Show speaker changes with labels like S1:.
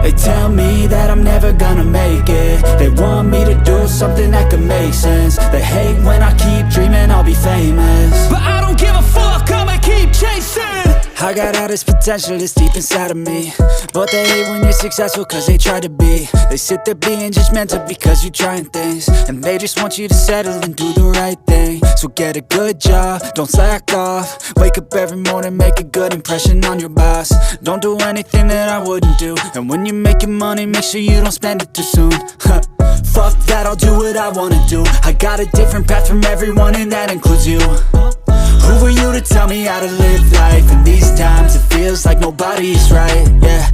S1: They tell me that I'm never gonna make it. They want me to do something that could make sense. They hate when I keep dreaming I'll be famous, but I don't give a fuck, I'ma keep chasing. I got all this potential that's deep inside of me, but they hate when you're successful cause they try to be. They sit there being judgmental because you're trying things, and they just want you to settle and do the right thing. So get a good job, don't slack off. Wake up every morning, make a good impression on your boss. Don't do anything that I wouldn't do, and when you're making money, make sure you don't spend it too soon. Fuck that, I'll do what I wanna do. I got a different path from everyone, and that includes you. Who are you to tell me how to live life? In these times it feels like nobody's right, yeah.